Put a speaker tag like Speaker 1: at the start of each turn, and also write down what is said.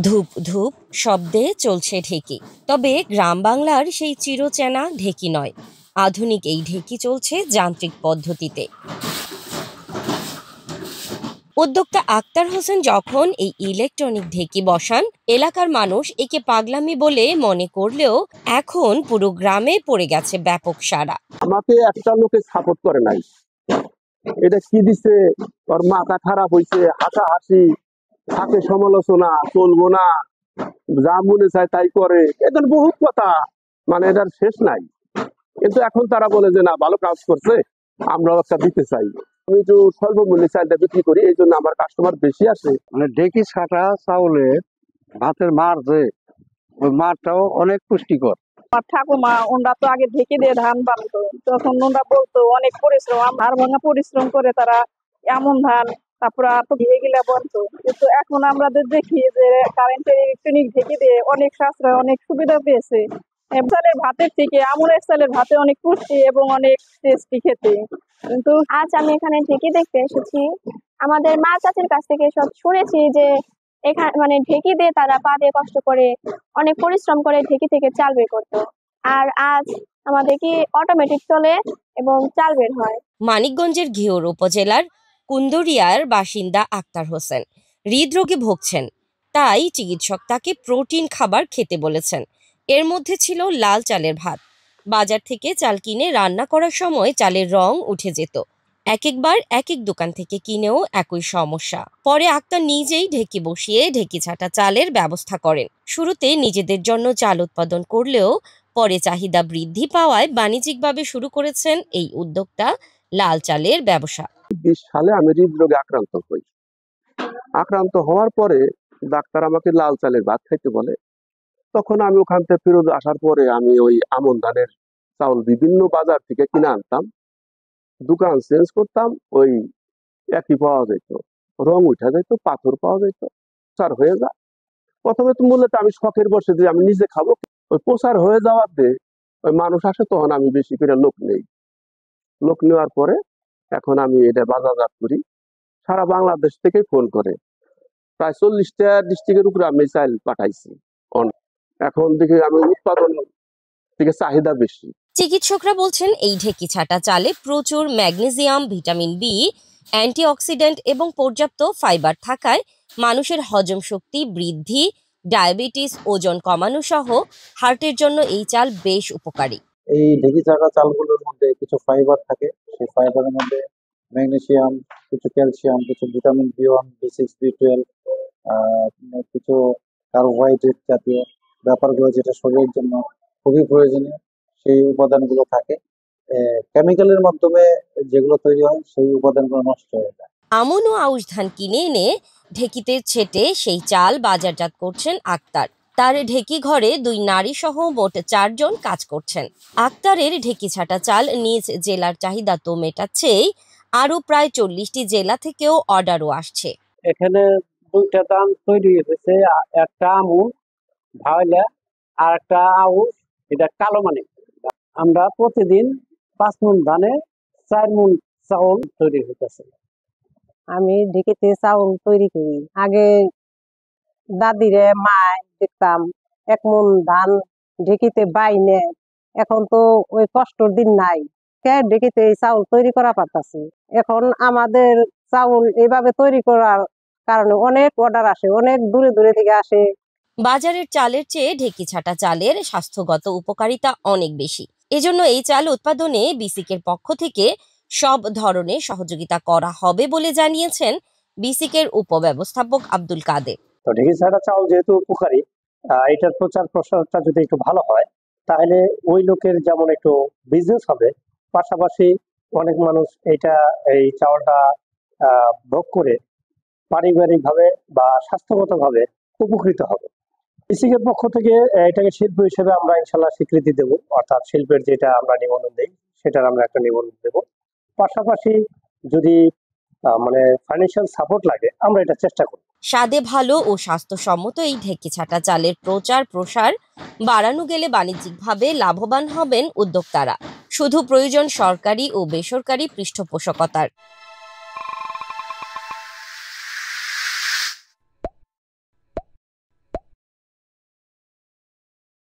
Speaker 1: ধূপ ধূপ শব্দে চলছে ঢেকি, তবে গ্রাম বাংলার সেই চিরচেনা ঢেকি নয়। আধুনিক এই ঢেকি চলছে যান্ত্রিক পদ্ধতিতে। উদ্যোক্তা আক্তার হোসেন যখন এই ইলেকট্রনিক ঢেকি বসান, এলাকার মানুষ একে পাগলামি বলে মনে করলেও এখন পুরো গ্রামে পড়ে গেছে ব্যাপক সাড়া।
Speaker 2: আমাকে একটা লোকে সাপোর্ট করে নাই, এটা কি দিছে, ওর মাথা খারাপ হয়েছে, হাসাহাসি, থাকে সমালোচনা, চলবো না, যা মনে চায় তাই করে, এদের বহুত কথা, মানে এটার শেষ নাই। কিন্তু এখন তারা বলে যে না, ভালো কাজ করছে, আমরা একটা দিতে চাই। আমি একটু স্বল্পমূল্যে চালটা বিক্রি করি, এই জন্য আমার কাস্টমার বেশি আসে।
Speaker 3: মানে ঢেকি ছাটা চাউলের ভাতের মার, যে ওই মারটাও অনেক পুষ্টিকর।
Speaker 4: আমার ঠাকুমা ওনারা তো আগে ঢেকে দিয়ে ধান বানতো, তখন ওনারা বলতো অনেক পরিশ্রম, হাড় ভাঙা পরিশ্রম করে তারা এমন ধান তারপর এগুলা বানতো। কিন্তু এখন আমরা দেখি যে কারেন্টের ইলেকট্রনিক ঢেকে দিয়ে অনেক সাশ্রয়, অনেক সুবিধা পেয়েছে। চালের ভাতের থেকে আমনের চালের ভাতে অনেক পুষ্টি এবং অনেক টেস্টি খেতে।
Speaker 5: কিন্তু আজ আমি এখানে ঢেকি দেখতে এসেছি। আমাদের মা চাচির কাছ থেকে সব শুনেছি যে এখানে মানে ঢেকি দিয়ে তারা পা দিয়ে কষ্ট করে অনেক পরিশ্রম করে ঢেকি থেকে চাল বের করতো, আর আজ আমাদের কি অটোমেটিক চলে এবং চাল বের হয়।
Speaker 1: মানিকগঞ্জের ঘিওর উপজেলার কুন্দরিয়ার বাসিন্দা আক্তার হোসেন হৃদরোগে ভুগছেন, তাই চিকিৎসক তাকে প্রোটিন খাবার খেতে বলেছেন। এর মধ্যে ছিল লাল চালের ভাত। বাজার থেকে চাল কিনে রান্না করার সময় চালের রং উঠে যেত। এক একবার এক এক দোকান থেকে কিনেও একই সমস্যা। পরে আক্তার নিজেই ঢেকি বসিয়ে ঢেকি ছাটা চালের ব্যবস্থা করেন। শুরুতে নিজেদের জন্য চাল উৎপাদন করলেও পরে চাহিদা বৃদ্ধি পাওয়ায় বাণিজ্যিকভাবে শুরু করেছেন এই উদ্যোক্তা লাল চালের ব্যবসা।
Speaker 2: 20 সালে আমি হৃদরোগে আক্রান্ত হই। আক্রান্ত হওয়ার পরে ডাক্তার আমাকে লাল চালের ভাত খাইতে বলে। তখন আমি ওখান থেকে ফেরত আসার পরে আমি ওই আমন ধানের চাউল বিভিন্ন বাজার থেকে কিনে আনতাম, দোকান চেঞ্জ করতাম, ওই একই পাওয়া যেত, রং উঠা যেত, পাথর পাওয়া যেত, প্রচার হয়ে যায়। প্রথমে তো মূলত আমি শখের বসে যে আমি নিজে খাবো, ওই প্রচার হয়ে যাওয়াতে ওই মানুষ আসে, তখন আমি বেশি করে লোক নেই। লোক নেওয়ার পরে এখন আমি এটা বাজারজাত করি। সারা বাংলাদেশ থেকে ফোন করে, প্রায় 40টা ডিস্ট্রিক্টের উপরে আমি চাল পাঠাইছি। এখন দেখি আমি উৎপাদন থেকে চাহিদা বেশি।
Speaker 1: চিকিৎসকরা বলছেন এই ঢেকি ছাটা চালে প্রচুর ম্যাগনেসিয়াম, ভিটামিন বি, অ্যান্টিঅক্সিডেন্ট এবং পর্যাপ্ত ফাইবার থাকায় মানুষের হজম শক্তি বৃদ্ধি, ডায়াবেটিস, ওজন কমানো সহ হার্টের জন্য এই চাল বেশ উপকারী।
Speaker 3: এই ঢেকি ছাটা চালগুলোর মধ্যে কিছু ফাইবার থাকে, সেই ফাইবারের মধ্যে ম্যাগনেসিয়াম, কিছু ক্যালসিয়াম, কিছু ভিটামিন বি1, বি6, বি12, কিছু কার্বোহাইড্রেট জাতীয় ব্যাপারগুলো যেটা শরীরের জন্য খুবই প্রয়োজনীয়, সেই উপাদানগুলো থাকে। কেমিক্যালের মাধ্যমে যেগুলো তৈরি হয় সেই উপাদানগুলো নষ্ট হয়ে যায়।
Speaker 1: আমন ও আউশ ধান কিনে এনে ঢেকিতে ছেটে সেই চাল বাজারজাত করছেন আক্তার। তার ঢেকি ঘরে 2 নারী সহ মোট 4 জন কাজ করছেন। আক্তারের ঢেকি ছাটা চাল নিজ জেলার চাহিদা তো মেটাচ্ছেই, আরো প্রায় 40টি জেলা থেকেও অর্ডারও আসছে।
Speaker 3: এখানে 2টা ধান তৈরি হয়েছে, একটা আমন ভাওলা আর একটা আউশ, এটা কালো মানিক। আমরা প্রতিদিন 5 মণ ধানে 4 মণ চাউল তৈরি হইতেছে।
Speaker 4: আমি ঢেকিতে চাউল তৈরি করি। আগে দাদিরে মায় দেখতাম 1 মণ ধান ঢেকিতে বাইনে, এখন তো ওই কষ্টর দিন নাই, ঢেকিতে এই চাউল তৈরি করা পারতাছে। এখন আমাদের চাউল এইভাবে তৈরি করার কারণে অনেক অর্ডার আসে, অনেক দূরে দূরে থেকে আসে।
Speaker 1: বাজারের চালের চেয়ে ঢেকি ছাটা চালের স্বাস্থ্যগত উপকারিতা অনেক বেশি। এজন্য এই চাল উৎপাদনে বিসিকের পক্ষ থেকে সব ধরনের সহযোগিতা করা হবে বলে জানিয়েছেন বিসিকের উপব্যবস্থাপক আব্দুল কাদের।
Speaker 3: তো ঢেকি ছাটা চাউল যেহেতু উপকারী, এটার প্রচার প্রসারটা যদি একটু ভালো হয় তাহলে ওই লোকের যেমন একটু বিজনেস হবে, পাশাপাশি অনেক মানুষ এই চাউলটা ভোগ করে পারিবারিকভাবে বা স্বাস্থ্যগতভাবে উপকৃত হবে। বিসিকের পক্ষ থেকে এটাকে শিল্প হিসেবে আমরা ইনশাল্লাহ স্বীকৃতি দেব, অর্থাৎ শিল্পের যেটা আমরা নিবন্ধন দিই সেটার আমরা একটা নিবন্ধন দেব। পাশাপাশি যদি মানে ফাইন্যান্সিয়াল সাপোর্ট লাগে আমরা এটা চেষ্টা করব।
Speaker 1: স্বাদে ভালো ও স্বাস্থ্যসম্মত এই ঢেকি ছাটা চালের প্রচার প্রসার বাড়ানো গেলে বাণিজ্যিকভাবে লাভবান হবেন উদ্যোক্তারা। শুধু প্রয়োজন সরকারি ও বেসরকারি পৃষ্ঠপোষকতার।